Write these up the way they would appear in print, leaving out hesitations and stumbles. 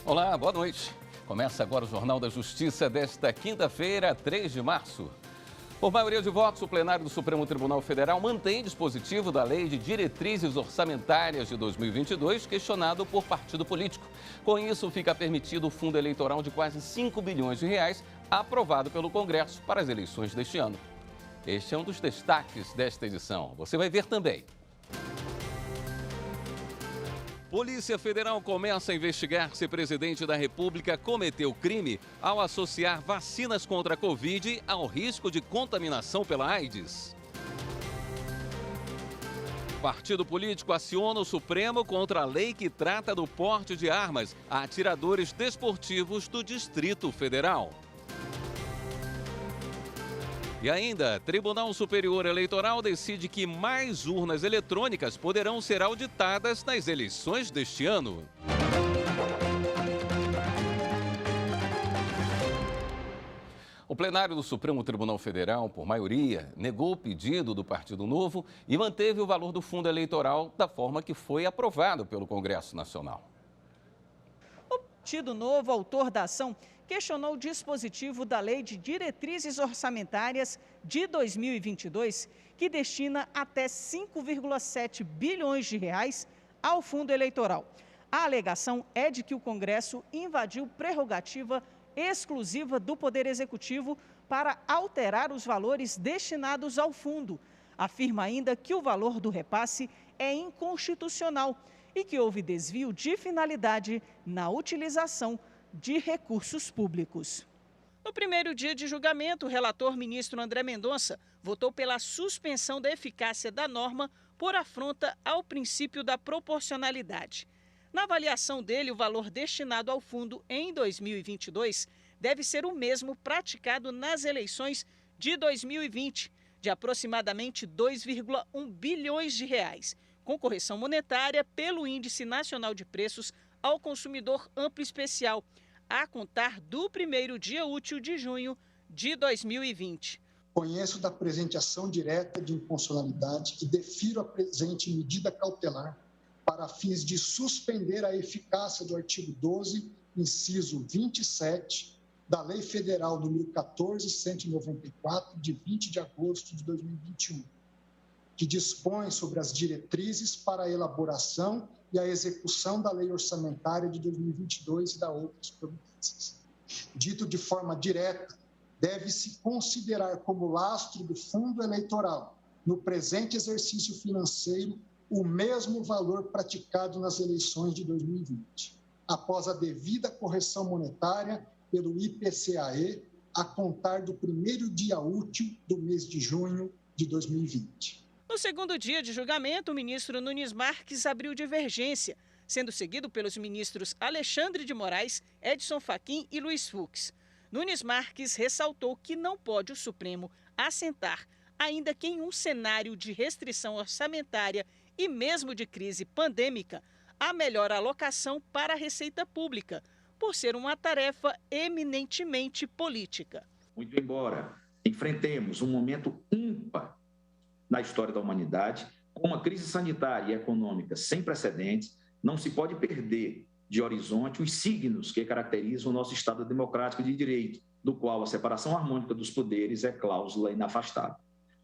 Olá, boa noite. Começa agora o Jornal da Justiça desta quinta-feira, 3 de março. Por maioria de votos, o plenário do Supremo Tribunal Federal mantém dispositivo da Lei de Diretrizes Orçamentárias de 2022, questionado por partido político. Com isso, fica permitido o fundo eleitoral de quase 5 bilhões de reais, aprovado pelo Congresso para as eleições deste ano. Este é um dos destaques desta edição. Você vai ver também. Polícia Federal começa a investigar se presidente da República cometeu crime ao associar vacinas contra a Covid ao risco de contaminação pela AIDS. Partido político aciona o Supremo contra a lei que trata do porte de armas a atiradores desportivos do Distrito Federal. E ainda, Tribunal Superior Eleitoral decide que mais urnas eletrônicas poderão ser auditadas nas eleições deste ano. O plenário do Supremo Tribunal Federal, por maioria, negou o pedido do Partido Novo e manteve o valor do fundo eleitoral da forma que foi aprovado pelo Congresso Nacional. O Partido Novo, autor da ação, questionou o dispositivo da Lei de Diretrizes Orçamentárias de 2022, que destina até 5,7 bilhões de reais ao fundo eleitoral. A alegação é de que o Congresso invadiu prerrogativa exclusiva do Poder Executivo para alterar os valores destinados ao fundo. Afirma ainda que o valor do repasse é inconstitucional e que houve desvio de finalidade na utilização de recursos públicos. No primeiro dia de julgamento, o relator ministro André Mendonça votou pela suspensão da eficácia da norma por afronta ao princípio da proporcionalidade. Na avaliação dele, o valor destinado ao fundo em 2022 deve ser o mesmo praticado nas eleições de 2020, de aproximadamente 2,1 bilhões de reais, com correção monetária pelo Índice Nacional de Preços ao Consumidor Amplo Especial, a contar do primeiro dia útil de junho de 2020. Conheço da presente ação direta de inconstitucionalidade e defiro a presente medida cautelar para fins de suspender a eficácia do artigo 12, inciso 27, da Lei Federal nº 14.194, de 20 de agosto de 2021, que dispõe sobre as diretrizes para a elaboração e a execução da Lei Orçamentária de 2022 e da outras providências. Dito de forma direta, deve-se considerar como lastro do fundo eleitoral, no presente exercício financeiro, o mesmo valor praticado nas eleições de 2020, após a devida correção monetária pelo IPCAE, a contar do primeiro dia útil do mês de junho de 2020. No segundo dia de julgamento, o ministro Nunes Marques abriu divergência, sendo seguido pelos ministros Alexandre de Moraes, Edson Fachin e Luiz Fux. Nunes Marques ressaltou que não pode o Supremo assentar, ainda que em um cenário de restrição orçamentária e mesmo de crise pandêmica, a melhor alocação para a receita pública, por ser uma tarefa eminentemente política. Muito embora enfrentemos um momento ímpar na história da humanidade, com uma crise sanitária e econômica sem precedentes, não se pode perder de horizonte os signos que caracterizam o nosso Estado democrático de direito, do qual a separação harmônica dos poderes é cláusula inafastável.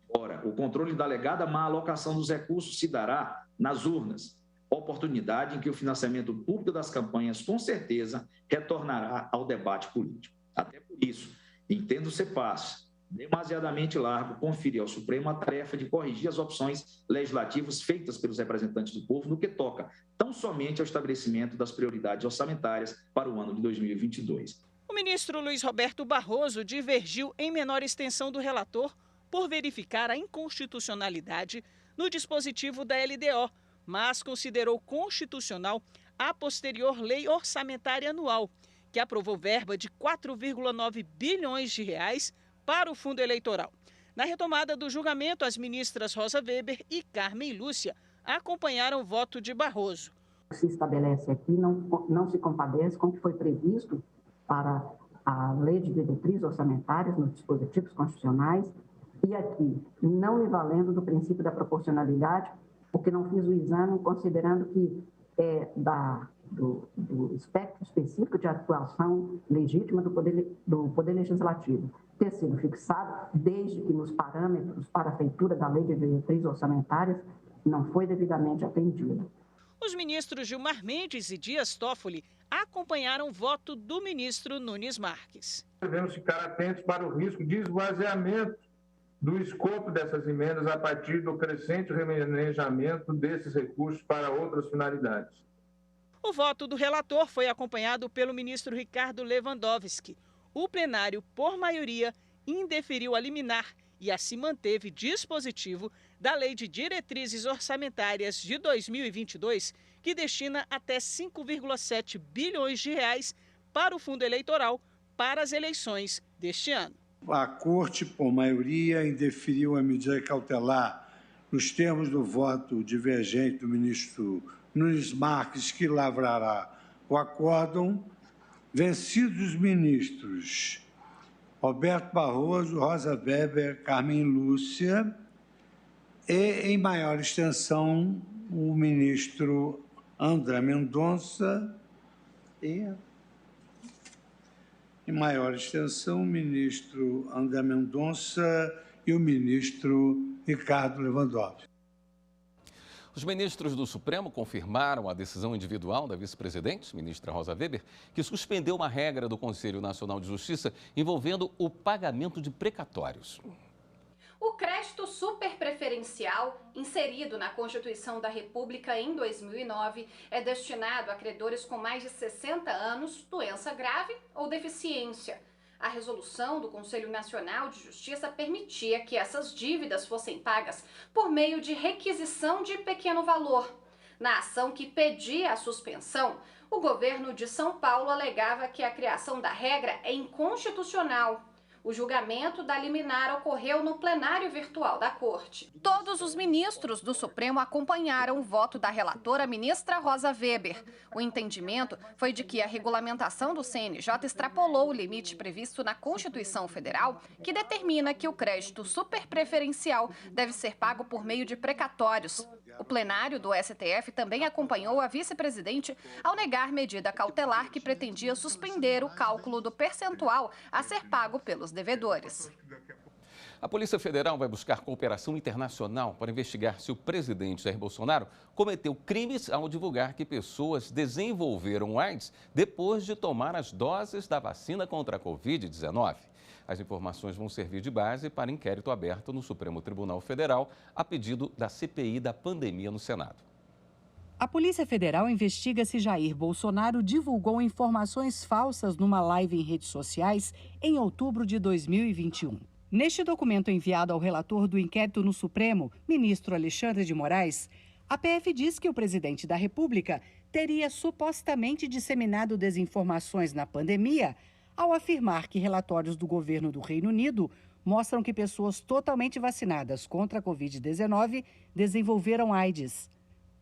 Ora, o controle da alegada má alocação dos recursos se dará nas urnas, oportunidade em que o financiamento público das campanhas, com certeza, retornará ao debate político. Até por isso, entendo ser fácil, demasiadamente largo, conferir ao Supremo a tarefa de corrigir as opções legislativas feitas pelos representantes do povo no que toca tão somente ao estabelecimento das prioridades orçamentárias para o ano de 2022. O ministro Luiz Roberto Barroso divergiu em menor extensão do relator por verificar a inconstitucionalidade no dispositivo da LDO, mas considerou constitucional a posterior Lei Orçamentária Anual, que aprovou verba de 4,9 bilhões de reais para o fundo eleitoral. Na retomada do julgamento, as ministras Rosa Weber e Carmen Lúcia acompanharam o voto de Barroso. Se estabelece aqui não se compadece com o que foi previsto para a Lei de Diretrizes Orçamentárias nos dispositivos constitucionais e aqui não me valendo do princípio da proporcionalidade, porque não fiz o exame considerando que da do espectro específico de atuação legítima do Poder Legislativo ter sido fixado, desde que nos parâmetros para a feitura da Lei de Diretrizes Orçamentárias não foi devidamente atendida. Os ministros Gilmar Mendes e Dias Toffoli acompanharam o voto do ministro Nunes Marques. Devemos ficar atentos para o risco de esvaziamento do escopo dessas emendas a partir do crescente remanejamento desses recursos para outras finalidades. O voto do relator foi acompanhado pelo ministro Ricardo Lewandowski. O plenário, por maioria, indeferiu a liminar e assim manteve dispositivo da Lei de Diretrizes Orçamentárias de 2022, que destina até 5,7 bilhões de reais para o fundo eleitoral para as eleições deste ano. A Corte, por maioria, indeferiu a medida cautelar nos termos do voto divergente do ministro Nunes Marques, que lavrará o acórdão, vencidos os ministros Roberto Barroso, Rosa Weber, Carmen Lúcia e, em maior extensão, o ministro André Mendonça e, em maior extensão, o ministro André Mendonça e o ministro Ricardo Lewandowski. Os ministros do Supremo confirmaram a decisão individual da vice-presidente, ministra Rosa Weber, que suspendeu uma regra do Conselho Nacional de Justiça envolvendo o pagamento de precatórios. O crédito superpreferencial, inserido na Constituição da República em 2009, é destinado a credores com mais de 60 anos, doença grave ou deficiência. A resolução do Conselho Nacional de Justiça permitia que essas dívidas fossem pagas por meio de requisição de pequeno valor. Na ação que pedia a suspensão, o governo de São Paulo alegava que a criação da regra é inconstitucional. O julgamento da liminar ocorreu no plenário virtual da Corte. Todos os ministros do Supremo acompanharam o voto da relatora ministra Rosa Weber. O entendimento foi de que a regulamentação do CNJ extrapolou o limite previsto na Constituição Federal, que determina que o crédito superpreferencial deve ser pago por meio de precatórios. O plenário do STF também acompanhou a vice-presidente ao negar medida cautelar que pretendia suspender o cálculo do percentual a ser pago pelos devedores. A Polícia Federal vai buscar cooperação internacional para investigar se o presidente Jair Bolsonaro cometeu crimes ao divulgar que pessoas desenvolveram AIDS depois de tomar as doses da vacina contra a Covid-19. As informações vão servir de base para inquérito aberto no Supremo Tribunal Federal, a pedido da CPI da pandemia no Senado. A Polícia Federal investiga se Jair Bolsonaro divulgou informações falsas numa live em redes sociais em outubro de 2021. Neste documento enviado ao relator do inquérito no Supremo, ministro Alexandre de Moraes, a PF diz que o presidente da República teria supostamente disseminado desinformações na pandemia ao afirmar que relatórios do governo do Reino Unido mostram que pessoas totalmente vacinadas contra a Covid-19 desenvolveram AIDS.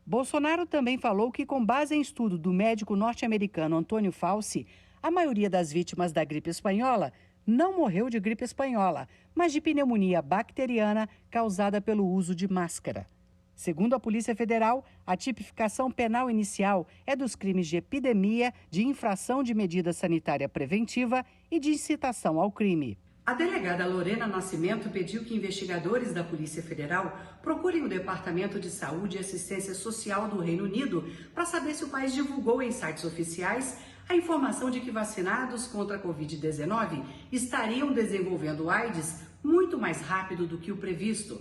Bolsonaro também falou que, com base em estudo do médico norte-americano Antônio Fauci, a maioria das vítimas da gripe espanhola não morreu de gripe espanhola, mas de pneumonia bacteriana causada pelo uso de máscara. Segundo a Polícia Federal, a tipificação penal inicial é dos crimes de epidemia, de infração de medida sanitária preventiva e de incitação ao crime. A delegada Lorena Nascimento pediu que investigadores da Polícia Federal procurem o Departamento de Saúde e Assistência Social do Reino Unido para saber se o país divulgou em sites oficiais a informação de que vacinados contra a Covid-19 estariam desenvolvendo AIDS muito mais rápido do que o previsto.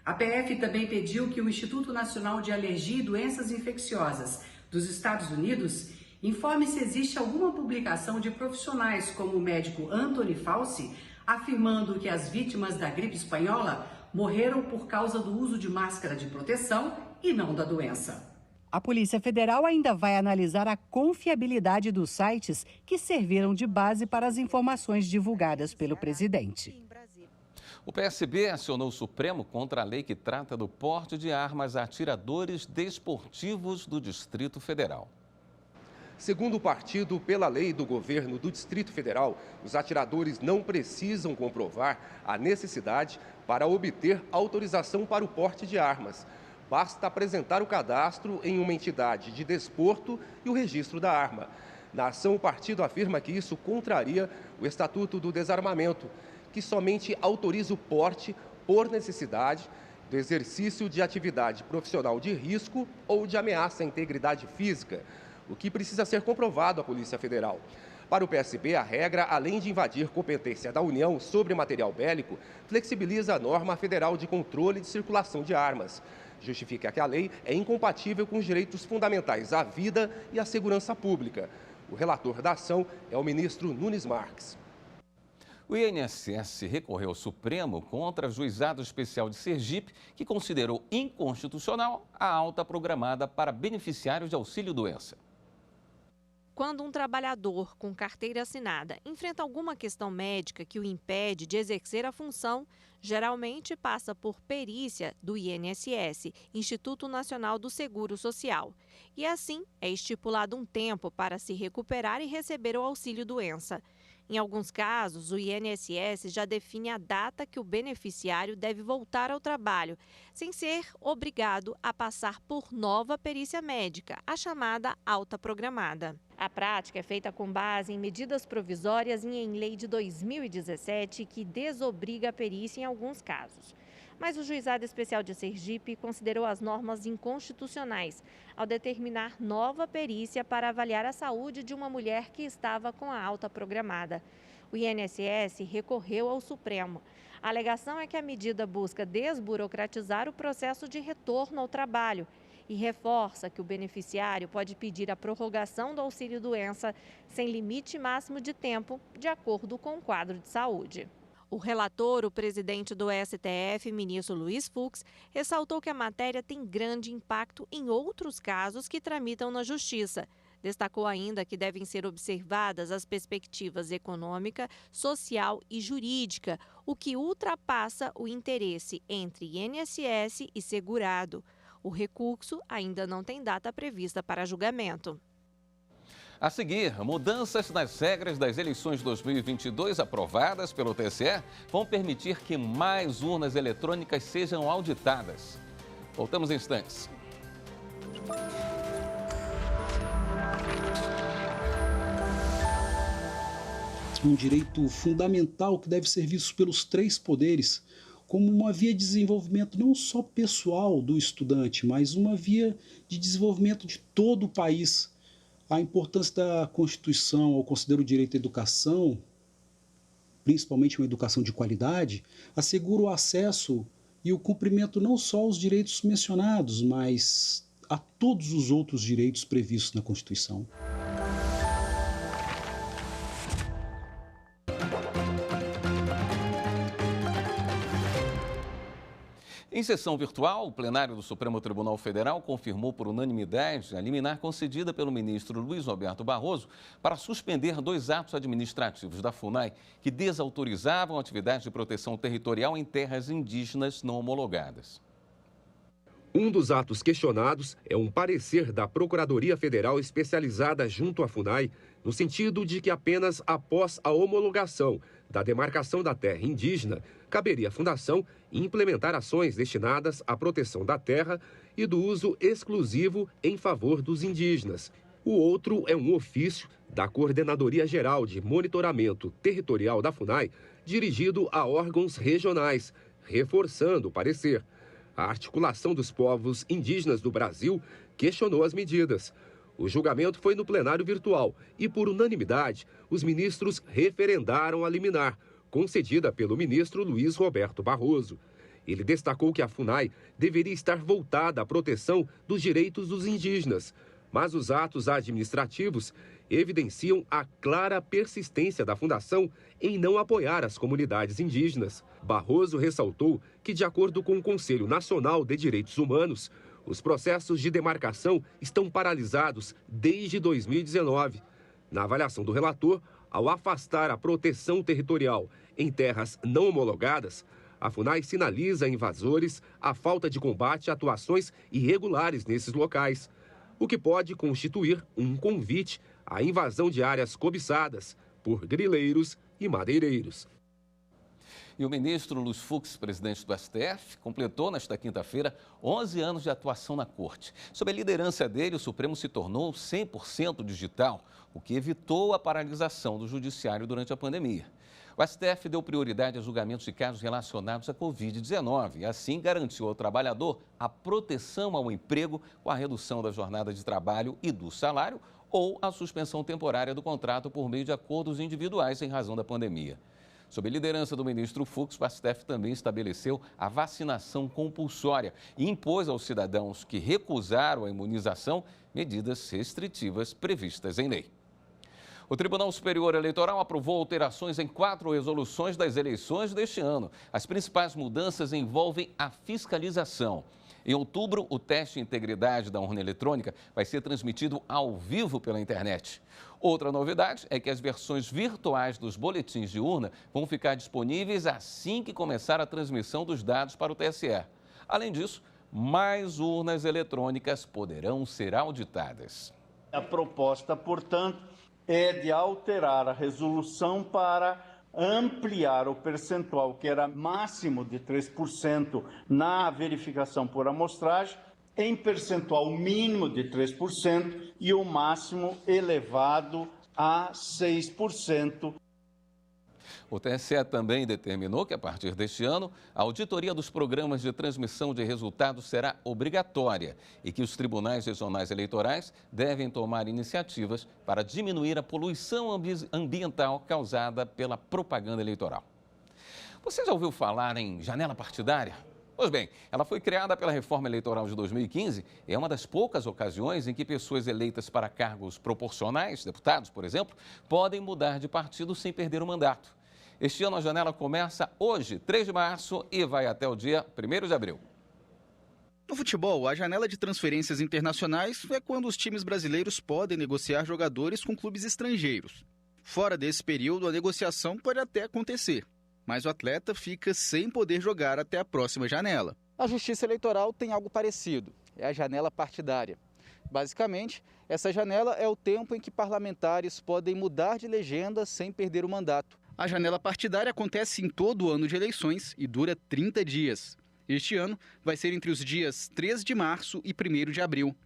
A PF também pediu que o Instituto Nacional de Alergia e Doenças Infecciosas dos Estados Unidos informe se existe alguma publicação de profissionais como o médico Anthony Fauci afirmando que as vítimas da gripe espanhola morreram por causa do uso de máscara de proteção e não da doença. A Polícia Federal ainda vai analisar a confiabilidade dos sites que serviram de base para as informações divulgadas pelo presidente. O PSB acionou o Supremo contra a lei que trata do porte de armas a atiradores desportivos do Distrito Federal. Segundo o partido, pela lei do governo do Distrito Federal, os atiradores não precisam comprovar a necessidade para obter autorização para o porte de armas. basta apresentar o cadastro em uma entidade de desporto e o registro da arma. Na ação, o partido afirma que isso contraria o Estatuto do Desarmamento, que somente autoriza o porte por necessidade do exercício de atividade profissional de risco ou de ameaça à integridade física, o que precisa ser comprovado à Polícia Federal. Para o PSB, a regra, além de invadir competência da União sobre material bélico, flexibiliza a norma federal de controle de circulação de armas. Justifica que a lei é incompatível com os direitos fundamentais à vida e à segurança pública. O relator da ação é o ministro Nunes Marques. O INSS recorreu ao Supremo contra o Juizado Especial de Sergipe, que considerou inconstitucional a alta programada para beneficiários de auxílio-doença. Quando um trabalhador com carteira assinada enfrenta alguma questão médica que o impede de exercer a função, geralmente passa por perícia do INSS, Instituto Nacional do Seguro Social. E assim é estipulado um tempo para se recuperar e receber o auxílio-doença. Em alguns casos, o INSS já define a data que o beneficiário deve voltar ao trabalho, sem ser obrigado a passar por nova perícia médica, a chamada alta programada. A prática é feita com base em medidas provisórias e em lei de 2017, que desobriga a perícia em alguns casos. Mas o Juizado Especial de Sergipe considerou as normas inconstitucionais ao determinar nova perícia para avaliar a saúde de uma mulher que estava com a alta programada. O INSS recorreu ao Supremo. A alegação é que a medida busca desburocratizar o processo de retorno ao trabalho e reforça que o beneficiário pode pedir a prorrogação do auxílio-doença sem limite máximo de tempo, de acordo com o quadro de saúde. O relator, o presidente do STF, ministro Luiz Fux, ressaltou que a matéria tem grande impacto em outros casos que tramitam na Justiça. Destacou ainda que devem ser observadas as perspectivas econômica, social e jurídica, o que ultrapassa o interesse entre INSS e segurado. O recurso ainda não tem data prevista para julgamento. A seguir, mudanças nas regras das eleições 2022 aprovadas pelo TSE vão permitir que mais urnas eletrônicas sejam auditadas. Voltamos em instantes. Um direito fundamental que deve ser visto pelos três poderes como uma via de desenvolvimento não só pessoal do estudante, mas uma via de desenvolvimento de todo o país. A importância da Constituição, eu considero o direito à educação, principalmente uma educação de qualidade, assegura o acesso e o cumprimento não só aos direitos mencionados, mas a todos os outros direitos previstos na Constituição. Em sessão virtual, o plenário do Supremo Tribunal Federal confirmou por unanimidade a liminar concedida pelo ministro Luiz Roberto Barroso para suspender 2 atos administrativos da FUNAI que desautorizavam atividades de proteção territorial em terras indígenas não homologadas. Um dos atos questionados é um parecer da Procuradoria Federal especializada junto à FUNAI, no sentido de que apenas após a homologação da demarcação da terra indígena, caberia à Fundação implementar ações destinadas à proteção da terra e do uso exclusivo em favor dos indígenas. O outro é um ofício da Coordenadoria Geral de Monitoramento Territorial da FUNAI, dirigido a órgãos regionais, reforçando o parecer. A Articulação dos Povos Indígenas do Brasil questionou as medidas. O julgamento foi no plenário virtual e, por unanimidade, os ministros referendaram a liminar, concedida pelo ministro Luiz Roberto Barroso. Ele destacou que a FUNAI deveria estar voltada à proteção dos direitos dos indígenas, mas os atos administrativos evidenciam a clara persistência da Fundação em não apoiar as comunidades indígenas. Barroso ressaltou que, de acordo com o Conselho Nacional de Direitos Humanos, os processos de demarcação estão paralisados desde 2019. Na avaliação do relator, ao afastar a proteção territorial em terras não homologadas, a FUNAI sinaliza a invasores a falta de combate a atuações irregulares nesses locais, o que pode constituir um convite à invasão de áreas cobiçadas por grileiros e madeireiros. E o ministro Luiz Fux, presidente do STF, completou nesta quinta-feira 11 anos de atuação na Corte. Sob a liderança dele, o Supremo se tornou 100% digital, o que evitou a paralisação do judiciário durante a pandemia. O STF deu prioridade a julgamentos de casos relacionados à Covid-19 e assim garantiu ao trabalhador a proteção ao emprego com a redução da jornada de trabalho e do salário ou a suspensão temporária do contrato por meio de acordos individuais em razão da pandemia. Sob a liderança do ministro Fux, o STF também estabeleceu a vacinação compulsória e impôs aos cidadãos que recusaram a imunização medidas restritivas previstas em lei. O Tribunal Superior Eleitoral aprovou alterações em 4 resoluções das eleições deste ano. As principais mudanças envolvem a fiscalização. Em outubro, o teste de integridade da urna eletrônica vai ser transmitido ao vivo pela internet. Outra novidade é que as versões virtuais dos boletins de urna vão ficar disponíveis assim que começar a transmissão dos dados para o TSE. Além disso, mais urnas eletrônicas poderão ser auditadas. A proposta, portanto, é de alterar a resolução para ampliar o percentual, que era máximo de 3% na verificação por amostragem, em percentual mínimo de 3% e o máximo elevado a 6%. O TSE também determinou que, a partir deste ano, a auditoria dos programas de transmissão de resultados será obrigatória e que os tribunais regionais eleitorais devem tomar iniciativas para diminuir a poluição ambiental causada pela propaganda eleitoral. Você já ouviu falar em janela partidária? Pois bem, ela foi criada pela reforma eleitoral de 2015 e é uma das poucas ocasiões em que pessoas eleitas para cargos proporcionais, deputados, por exemplo, podem mudar de partido sem perder o mandato. Este ano a janela começa hoje, 3 de março, e vai até o dia 1º de abril. No futebol, a janela de transferências internacionais é quando os times brasileiros podem negociar jogadores com clubes estrangeiros. Fora desse período, a negociação pode até acontecer, mas o atleta fica sem poder jogar até a próxima janela. A Justiça Eleitoral tem algo parecido, é a janela partidária. Basicamente, essa janela é o tempo em que parlamentares podem mudar de legenda sem perder o mandato. A janela partidária acontece em todo o ano de eleições e dura 30 dias. Este ano vai ser entre os dias 3 de março e 1º de abril.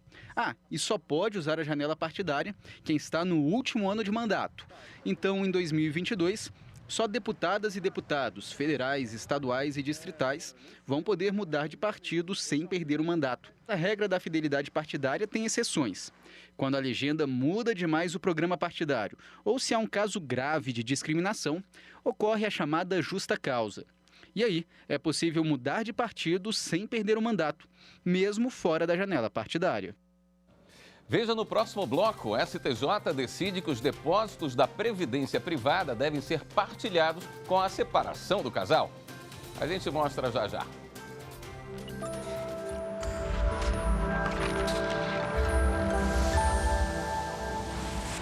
E só pode usar a janela partidária quem está no último ano de mandato. Então, em 2022, só deputadas e deputados federais, estaduais e distritais vão poder mudar de partido sem perder o mandato. A regra da fidelidade partidária tem exceções. Quando a legenda muda demais o programa partidário ou se há um caso grave de discriminação, ocorre a chamada justa causa. E aí é possível mudar de partido sem perder o mandato, mesmo fora da janela partidária. Veja no próximo bloco, o STJ decide que os depósitos da Previdência Privada devem ser partilhados com a separação do casal. A gente mostra já já.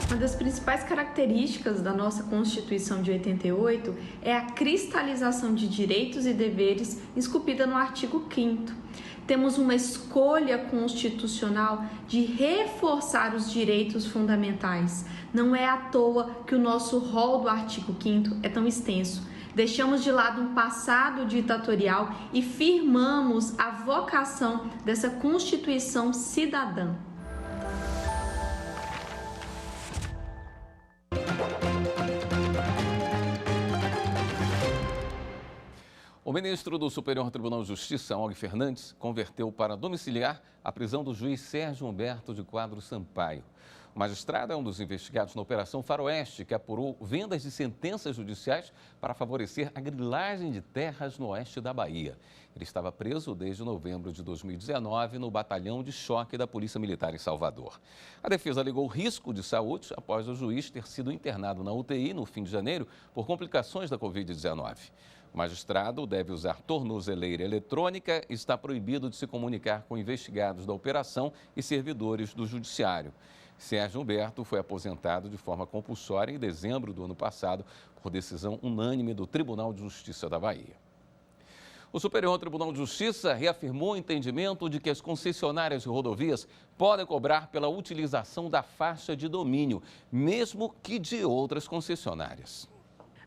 Uma das principais características da nossa Constituição de 88 é a cristalização de direitos e deveres esculpida no artigo 5º. Temos uma escolha constitucional de reforçar os direitos fundamentais. Não é à toa que o nosso rol do artigo 5º é tão extenso. Deixamos de lado um passado ditatorial e firmamos a vocação dessa Constituição cidadã. O ministro do Superior Tribunal de Justiça, Og Fernandes, converteu para domiciliar a prisão do juiz Sérgio Humberto de Quadros Sampaio. O magistrado é um dos investigados na Operação Faroeste, que apurou vendas de sentenças judiciais para favorecer a grilagem de terras no oeste da Bahia. Ele estava preso desde novembro de 2019 no batalhão de choque da Polícia Militar em Salvador. A defesa alegou risco de saúde após o juiz ter sido internado na UTI no fim de janeiro por complicações da Covid-19. O magistrado deve usar tornozeleira eletrônica e está proibido de se comunicar com investigados da operação e servidores do judiciário. Sérgio Humberto foi aposentado de forma compulsória em dezembro do ano passado por decisão unânime do Tribunal de Justiça da Bahia. O Superior Tribunal de Justiça reafirmou o entendimento de que as concessionárias de rodovias podem cobrar pela utilização da faixa de domínio, mesmo que de outras concessionárias.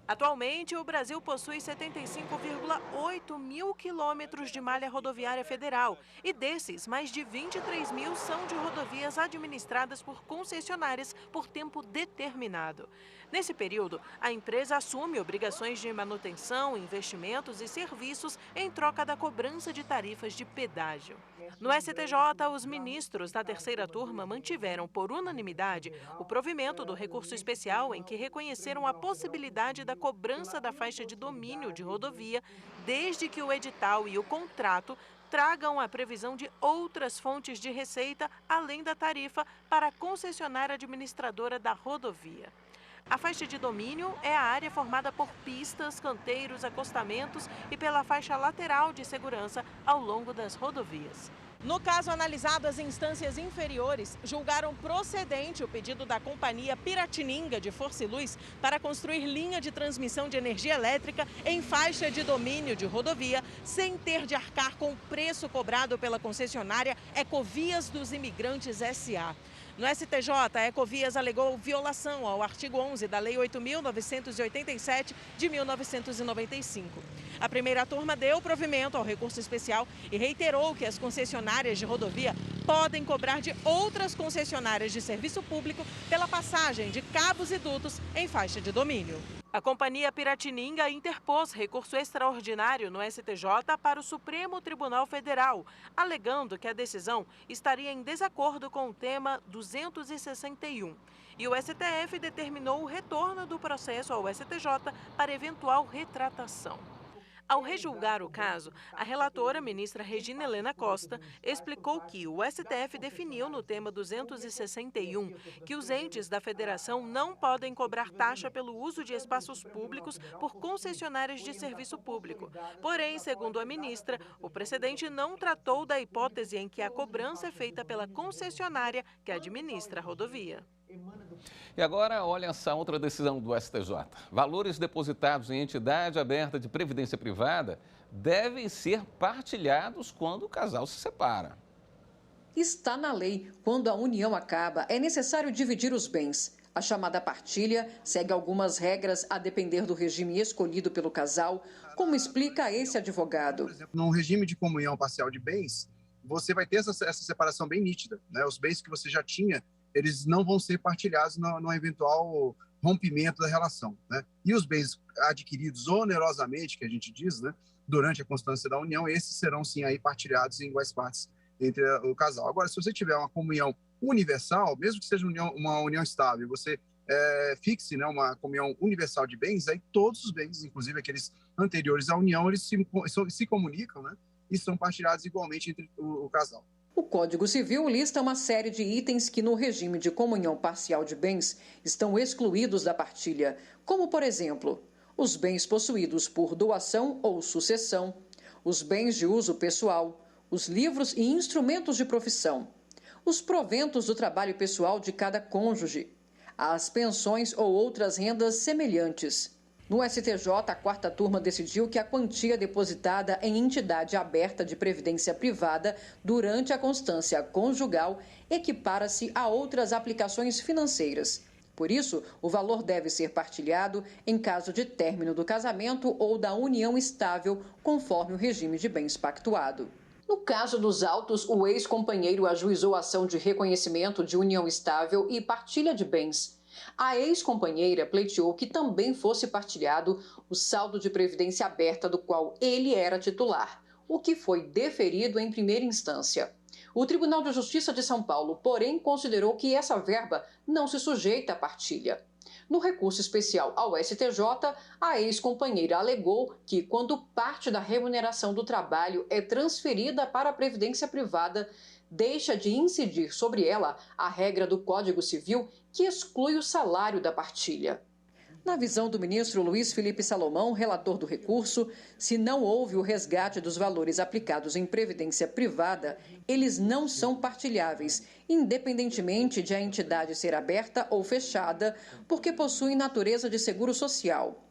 Atualmente, o Brasil possui 75,8 mil quilômetros de malha rodoviária federal e desses, mais de 23 mil são de rodovias administradas por concessionárias por tempo determinado. Nesse período, a empresa assume obrigações de manutenção, investimentos e serviços em troca da cobrança de tarifas de pedágio. No STJ, os ministros da terceira turma mantiveram por unanimidade o provimento do recurso especial em que reconheceram a possibilidade da cobrança da faixa de domínio de rodovia, desde que o edital e o contrato tragam a previsão de outras fontes de receita além da tarifa para a concessionária administradora da rodovia. A faixa de domínio é a área formada por pistas, canteiros, acostamentos e pela faixa lateral de segurança ao longo das rodovias. No caso analisado, as instâncias inferiores julgaram procedente o pedido da companhia Piratininga de Força e Luz para construir linha de transmissão de energia elétrica em faixa de domínio de rodovia, sem ter de arcar com o preço cobrado pela concessionária Ecovias dos Imigrantes S.A. No STJ, a Ecovias alegou violação ao artigo 11 da Lei 8.987 de 1995. A primeira turma deu provimento ao recurso especial e reiterou que as concessionárias de rodovia podem cobrar de outras concessionárias de serviço público pela passagem de cabos e dutos em faixa de domínio. A companhia Piratininga interpôs recurso extraordinário no STJ para o Supremo Tribunal Federal, alegando que a decisão estaria em desacordo com o tema 261. E o STF determinou o retorno do processo ao STJ para eventual retratação. Ao rejulgar o caso, a relatora, ministra Regina Helena Costa, explicou que o STF definiu no tema 261 que os entes da federação não podem cobrar taxa pelo uso de espaços públicos por concessionárias de serviço público. Porém, segundo a ministra, o precedente não tratou da hipótese em que a cobrança é feita pela concessionária que administra a rodovia. E agora, olha essa outra decisão do STJ. Valores depositados em entidade aberta de previdência privada devem ser partilhados quando o casal se separa. Está na lei. Quando a união acaba, é necessário dividir os bens. A chamada partilha segue algumas regras a depender do regime escolhido pelo casal, como explica esse advogado. Por exemplo, num regime de comunhão parcial de bens, você vai ter essa separação bem nítida, né? Os bens que você já tinha, eles não vão ser partilhados no eventual rompimento da relação, né? E os bens adquiridos onerosamente, que a gente diz, né, durante a constância da união, esses serão sim aí partilhados em iguais partes entre o casal. Agora, se você tiver uma comunhão universal, mesmo que seja uma união estável, você fixe, né, uma comunhão universal de bens, aí todos os bens, inclusive aqueles anteriores à união, eles se comunicam, né, e são partilhados igualmente entre o casal. O Código Civil lista uma série de itens que, no regime de comunhão parcial de bens, estão excluídos da partilha, como, por exemplo, os bens possuídos por doação ou sucessão, os bens de uso pessoal, os livros e instrumentos de profissão, os proventos do trabalho pessoal de cada cônjuge, as pensões ou outras rendas semelhantes. No STJ, a quarta turma decidiu que a quantia depositada em entidade aberta de previdência privada durante a constância conjugal equipara-se a outras aplicações financeiras. Por isso, o valor deve ser partilhado em caso de término do casamento ou da união estável, conforme o regime de bens pactuado. No caso dos autos, o ex-companheiro ajuizou a ação de reconhecimento de união estável e partilha de bens. A ex-companheira pleiteou que também fosse partilhado o saldo de previdência aberta do qual ele era titular, o que foi deferido em primeira instância. O Tribunal de Justiça de São Paulo, porém, considerou que essa verba não se sujeita à partilha. No recurso especial ao STJ, a ex-companheira alegou que, quando parte da remuneração do trabalho é transferida para a previdência privada, deixa de incidir sobre ela a regra do Código Civil que exclui o salário da partilha. Na visão do ministro Luiz Felipe Salomão, relator do recurso, se não houve o resgate dos valores aplicados em previdência privada, eles não são partilháveis, independentemente de a entidade ser aberta ou fechada, porque possuem natureza de seguro social.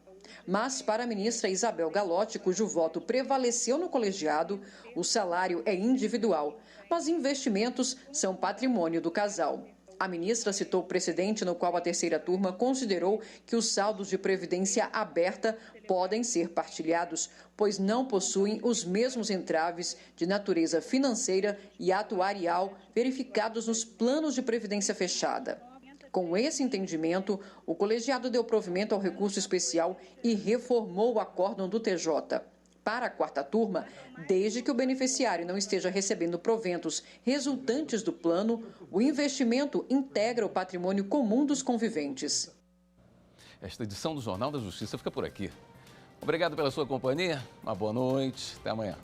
Mas, para a ministra Isabel Galotti, cujo voto prevaleceu no colegiado, o salário é individual, mas investimentos são patrimônio do casal. A ministra citou o precedente no qual a terceira turma considerou que os saldos de previdência aberta podem ser partilhados, pois não possuem os mesmos entraves de natureza financeira e atuarial verificados nos planos de previdência fechada. Com esse entendimento, o colegiado deu provimento ao recurso especial e reformou o acórdão do TJ. Para a quarta turma, desde que o beneficiário não esteja recebendo proventos resultantes do plano, o investimento integra o patrimônio comum dos conviventes. Esta edição do Jornal da Justiça fica por aqui. Obrigado pela sua companhia, uma boa noite, até amanhã.